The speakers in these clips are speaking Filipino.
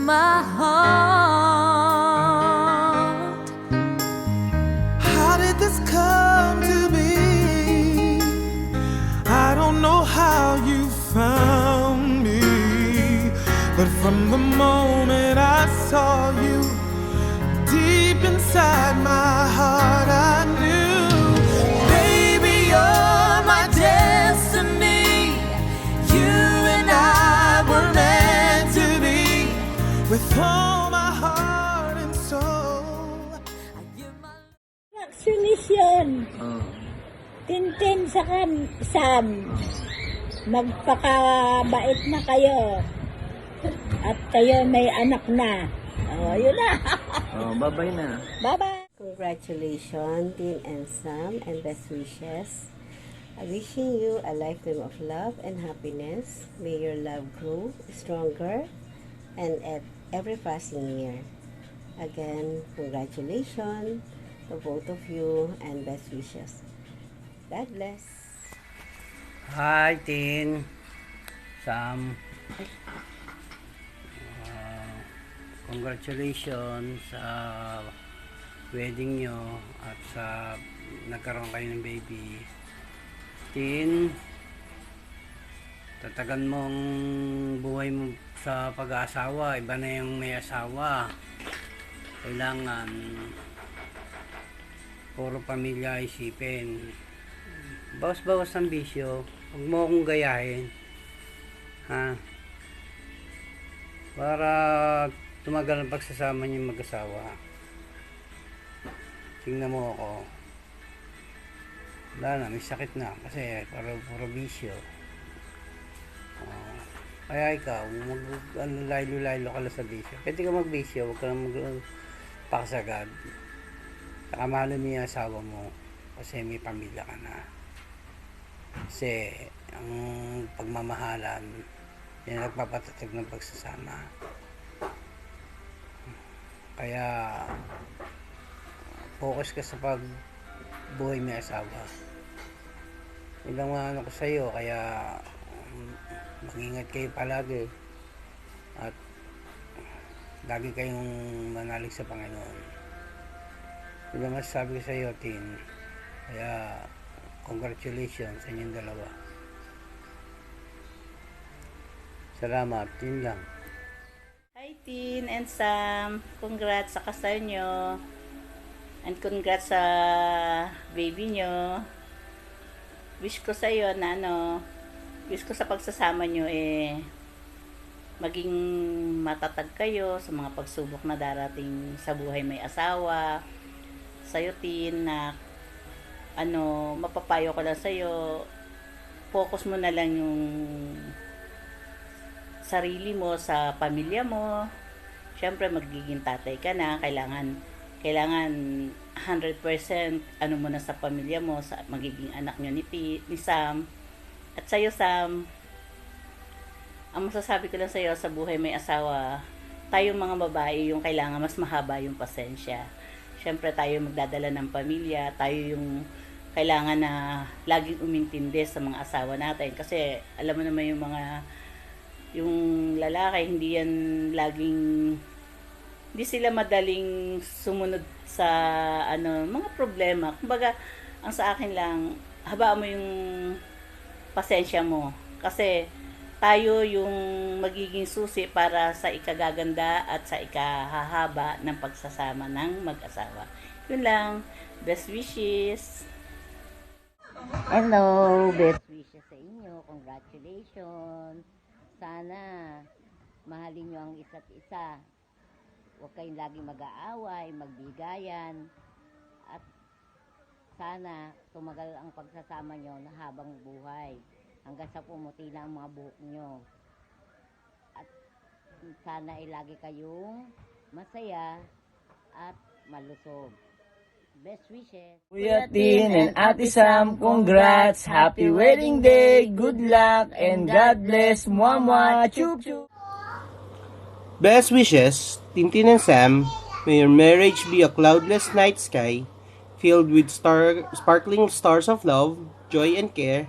my heart. How did this come to be? I don't know how you found me, but from the moment I saw you, deep inside my heart I knew, Baby, you're my destiny. You and I were meant to be. with all my heart and soul. I give my Vaccination. Tintin sa Sam. Magpakabait na kayo. At kayo may anak na. Yun na. Bye-bye na. Bye-bye. Congratulations, Dean and Sam, and best wishes. I'm wishing you a lifetime of love and happiness. May your love grow stronger and at every passing year. Again, congratulations to both of you and best wishes. God bless. Hi, Tin. Sam. Congratulations sa wedding nyo at sa nagkaroon kayo ng baby. Tin, tatagan mong buhay mo sa pag-aasawa. Iba na yung may asawa. Kailangan puro pamilya isipin. Bawas-bawas ang bisyo. Huwag mo akong gayahin. Ha? Para tumagal ang pagsasama niyo mag-asawa. Tingnan mo ako. Wala na, may sakit na. Kasi puro bisyo. Kaya ikaw, laylo-laylo ka lang sa bisyo. Pwede ka mag-bisyo, huwag ka lang magpakasagad. Saka mahalin mo yung asawa mo. Kasi may pamilya ka na. Kasi ang pagmamahalan, yan nagpapatatag ng pagsasama. Kaya focus ka sa pagbuhay may asawa. Ilang mga ano ko sa iyo, kaya mag-ingat kayo palagi at lagi kayong manalig sa Panginoon. Ilang masasabi ko sa iyo, Tin. Kaya congratulations sa inyong dalawa. Salamat, Tin lang. Hi, Tin and Sam. Congrats sa kasal nyo. And congrats sa baby nyo. Wish ko sa iyo na wish ko sa pagsasama nyo maging matatag kayo sa mga pagsubok na darating sa buhay may asawa. Sa'yo, Tin, na mapapayo ko lang sa'yo, focus mo na lang yung sarili mo sa pamilya mo. Syempre magiging tatay ka na, kailangan 100% mo na sa pamilya mo, sa magiging anak nyo ni Sam. At sa'yo, Sam, ang masasabi ko lang sa'yo sa buhay may asawa, tayong mga babae yung kailangan mas mahaba yung pasensya. Syempre tayo magdadala ng pamilya, tayo yung kailangan na laging umintindi sa mga asawa natin. Kasi alam mo naman yung lalaki, hindi sila madaling sumunod sa mga problema. Kumbaga, ang sa akin lang, habaan mo yung pasensya mo. Kasi tayo yung magiging susi para sa ikagaganda at sa ikahahaba ng pagsasama ng mag-asawa. Yun lang. Best wishes. Hello, best wishes sa inyo. Congratulations. Sana mahalin nyo ang isa't isa. Huwag kayong laging mag-aaway, magbigayan. At sana tumagal ang pagsasama nyo na habang buhay. Hanggang sa pumuti na ang mga buhok nyo. At sana ay lagi kayong masaya at malusog. Best wishes. Kuya Tin and Ate Sam, congrats! Happy wedding day! Good luck and God bless! Mwah! Chup chup! Best wishes, Tintin and Sam. May your marriage be a cloudless night sky, filled with sparkling stars of love, joy and care,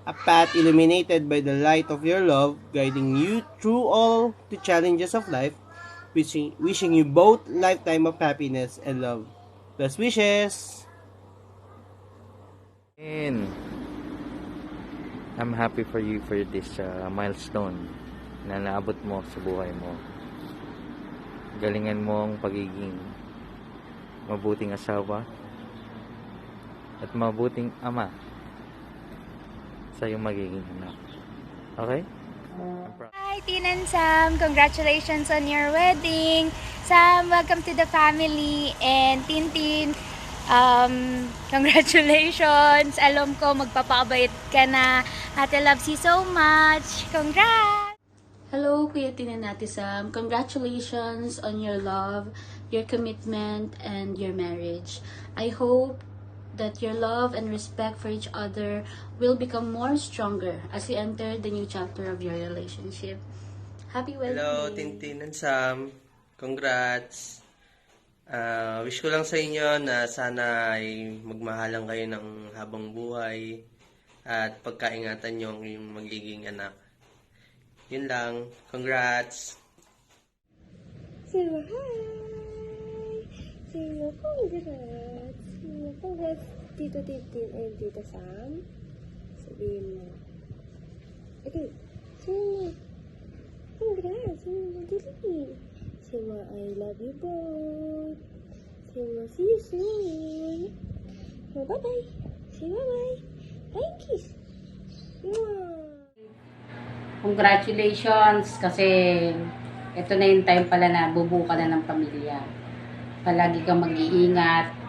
a path illuminated by the light of your love, guiding you through all the challenges of life. wishing you both lifetime of happiness and love. Best wishes! And I'm happy for you for this milestone na naabot mo sa buhay mo. Galingan mo ang pagiging mabuting asawa at mabuting ama sa iyong magiging anak. Okay? I'm proud. Hi, Tin and Sam! Congratulations on your wedding! Sam, welcome to the family! And Tintin, congratulations! Alam ko, magpapakabait ka na. Ate loves you so much! Congrats! Hello, Kuya Tin and Ate Sam. Congratulations on your love, your commitment, and your marriage. I hope that your love and respect for each other will become more stronger as you enter the new chapter of your relationship. Happy wedding Hello, day. Tintin and Sam. Congrats. Wish ko lang sa inyo na sana ay magmahalan kayo ng habang buhay at pagkaingatan nyo ang iyong magiging anak. Yun lang. Congrats. Say hi. Say congrats. Congrats, Tito Tintin and Tita Sam. Sabihin mo. Okay. Say mo. Congrats. Say mo madali. Say mo, I love you both. Say mo, see you soon. Oh, bye-bye. Say bye-bye. Bye, kiss. Congratulations kasi ito na yung time pala na bubuo ka na ng pamilya. Palagi kang mag-iingat.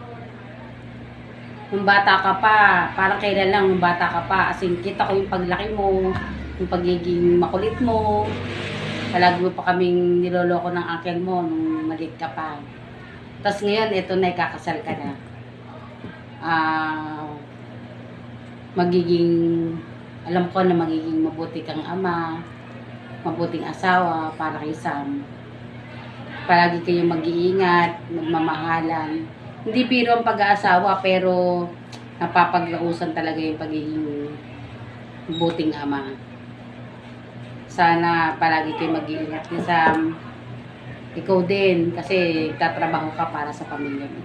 Nung bata ka pa, parang kailan lang nung bata ka pa. As in, kita ko yung paglaki mo, yung pagiging makulit mo. Palagi mo pa kaming niloloko ng uncle mo nung maliit ka pa. Tapos ngayon, ito na, ikakasal ka na. Alam ko na magiging mabuti kang ama, mabuting asawa para kay Sam. Palagi kayong mag-iingat, magmamahalan. Hindi biro ang pag-aasawa, pero napapaglausan talaga yung pagiging mabuting ama. Sana palagi kayo mag-iingat ni Sam. Ikaw din, kasi tatrabaho ka para sa pamilya mo.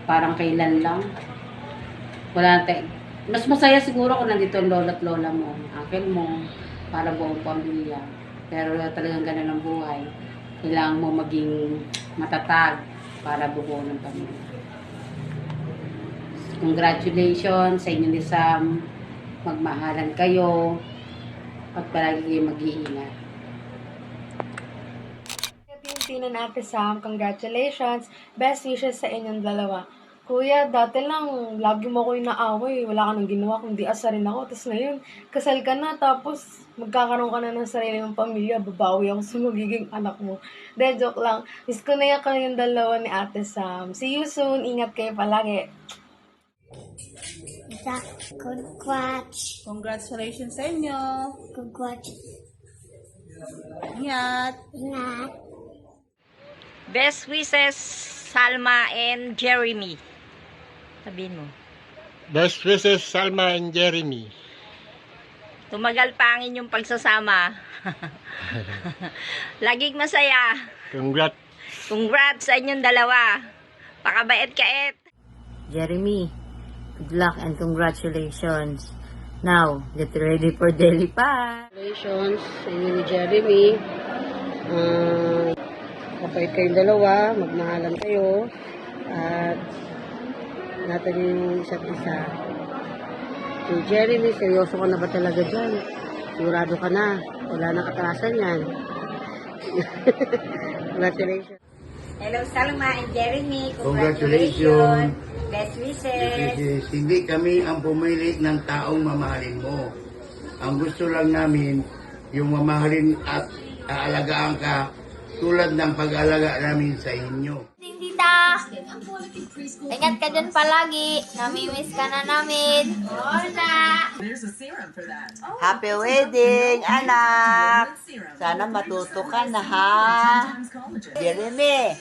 Parang kailan lang. Mas masaya siguro kung nandito ang lola at lola mo, uncle mo, para buong pamilya. Pero talagang ganun ang buhay. Kailangan mo maging matatag para bubuo ng pamilya. Congratulations sa inyo ni Sam. Magmahalan kayo at palagi kayo mag-iingat. Tintin and Ate Sam, congratulations. Best wishes sa inyong dalawa. Kuya, dati lang, lagi mo ko inaaway. Wala ka nang ginawa, kundi asarin ako. Tapos ngayon, kasal ka na, tapos magkakaroon ka na ng sarili mong pamilya. Babawi ako sa magiging anak mo. De, joke lang. Miss ko na yan kayong dalawa ni Ate Sam. See you soon. Ingat kayo palagi. Congrats. Congratulations sa inyo. Congrats. Ingat. Ingat. Best wishes, Salma and Jeremy. Sabihin mo. Best wishes, Salma and Jeremy. Tumagal pa ang inyong pagsasama. Laging masaya. Congrats. Congrats sa inyong dalawa. Pakabait-kait. Jeremy, good luck and congratulations. Now, get ready for Daily Pie. Congratulations sa inyo ni Jeremy. Kapait kayong dalawa, magmahalan kayo, at natin yung isa't isa. So, Jeremy, seryoso ka na ba talaga dyan? Sigurado ka na. Wala nang atrasan yan. Congratulations. Hello, Salma and Jeremy. Congratulations. Best wishes. Hindi kami ang pumili ng taong mamahalin mo. Ang gusto lang namin, yung mamahalin at aalagaan ka tulad ng pag-alaga namin sa inyo. Tita, ingat ka dyan palagi. Namimiss ka na namin. Hola! Happy wedding, anak! Sana matuto ka na, ha? Jeremy,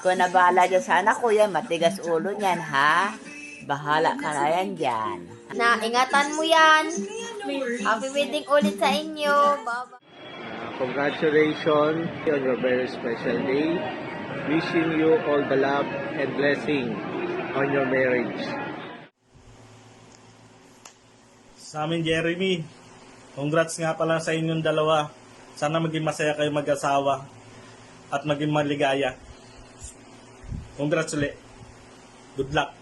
ikaw na bahala dyan sa anak ko yan. Matigas ulo niyan, ha? Bahala ka na yan dyan. Na, ingatan mo yan. Happy wedding ulit sa inyo. Bye-bye. Congratulations on your very special day. Wishing you all the love and blessing on your marriage. Sa amin, Jeremy, congrats nga pala sa inyong dalawa. Sana maging masaya kayo mag-asawa at maging maligaya. Congrats ulit. Good luck.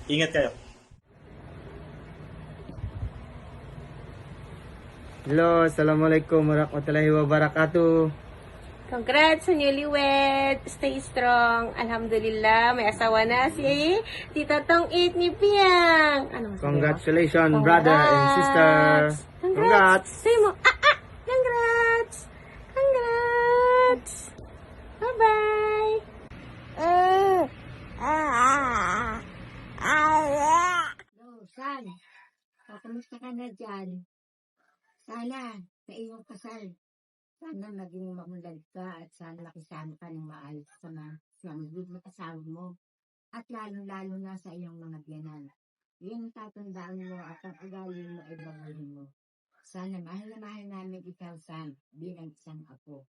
Ingat kayo. Hello, Assalamualaikum warahmatullahi wabarakatuh. Congrats sa newlywed. Stay strong. Alhamdulillah, may asawa na si Tita Tong It ni Piang. Ano masabi mo? Congratulations, brother and sister. Congrats. Say mo, congrats. Congrats. Bye-bye. San, kamusta ka na dyan? Sana, sa iyong kasal, sana maging maunlad ka at sana makisama ka ng maayos sa mga asawa mo. At lalo-lalo na sa iyong mga biyanan. Yung tatandaan mo at ang agalin mo ay baguhin mo. Sana mahal na mahal namin ikaw, Sam, bilang isang apo.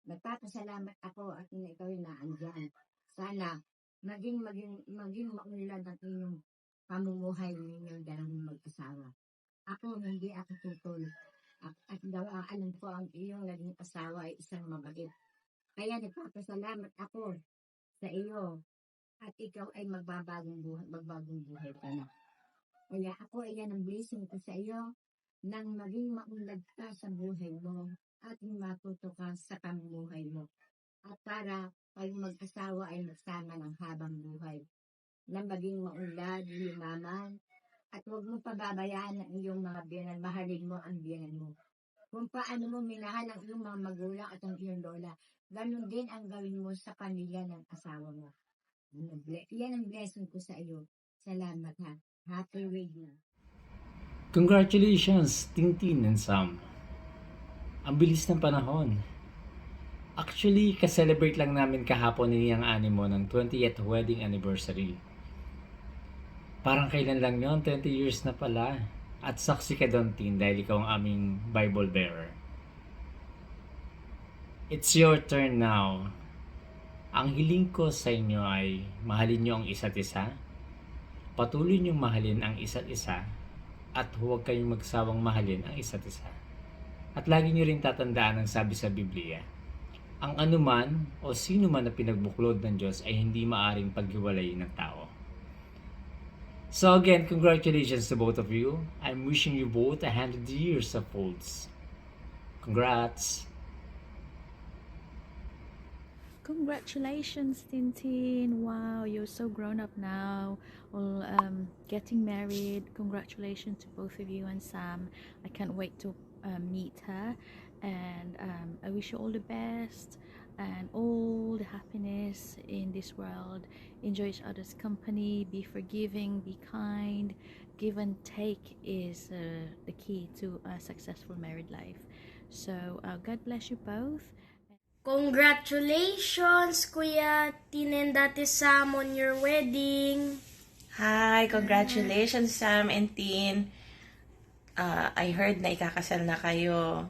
Nagpapasalamat ako at ikaw ay naandyan. Sana maging maunlad ang inyong pamumuhay ninyong dalawang mag-asawa. Ako, hindi ako tutol. At alam ko ang iyong naging asawa ay isang mabait. Kaya nagpapasalamat ako sa iyo at ikaw ay magbabagong buhay ka na. Kaya ako ay yan ang blessing ko sa iyo nang maging maunlad ka sa buhay mo at matuto ka sa pamumuhay mo. At para kayong mag-asawa ay magsama ng habang buhay. Na maging maunlad, yumaman, at huwag mo pababayaan ang iyong mga biyanan. Mahalin mo ang biyanan mo. Kung paano mo minahal ang iyong mga magulang at ang iyong lola, ganun din ang gawin mo sa pamilya ng asawa mo. Yan ang blessing ko sa iyo. Salamat ha. Happy wedding. Congratulations, Tintin and Sam. Ang bilis ng panahon. Actually, ka-celebrate lang namin kahapon ni ang ani mo ng 20th wedding anniversary. Parang kailan lang yun, 20 years na pala. At saksi ka doon, Tin, dahil ikaw ang aming Bible bearer. It's your turn now. Ang hiling ko sa inyo ay mahalin nyo ang isa't isa. Patuloy nyo mahalin ang isa't isa. At huwag kayong magsawang mahalin ang isa't isa. At lagi nyo rin tatandaan ang sabi sa Biblia. Ang anuman o sino man na pinagbuklod ng Diyos ay hindi maaring paghiwalayin ng tao. So again, congratulations to both of you. I'm wishing you both 100 years of olds. Congrats! Congratulations, Tintin. Wow, you're so grown up now. Well, getting married. Congratulations to both of you and Sam. I can't wait to meet her. And I wish you all the best and all the happiness in this world. Enjoy each other's company, be forgiving, be kind. Give and take is the key to a successful married life. So God bless you both. Congratulations, Kuya Tin and Ate Sam, on your wedding. Hi, congratulations Sam and Tin. I heard na ikakasal na kayo.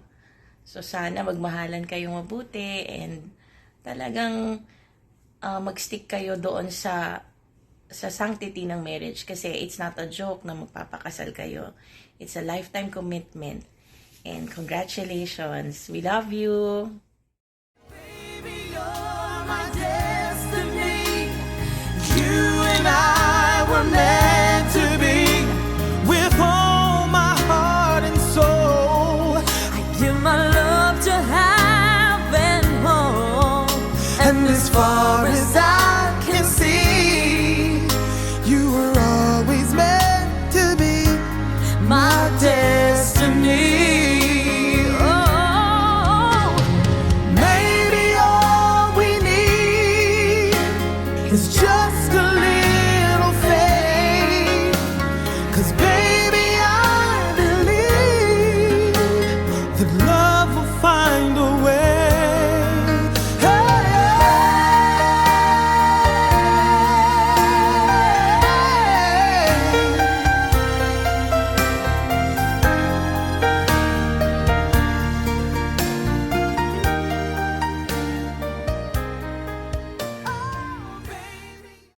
So sana magmahalan kayo mabuti and talagang magstick kayo doon sa sanctity ng marriage kasi it's not a joke na magpapakasal kayo. It's a lifetime commitment. And congratulations. We love you. My destiny, you and I were meant to be. With all my heart and soul, I give my love to heaven home. and as far as I can see, you were always meant to be My destiny. Oh, maybe all we need is just a little faith. 'Cause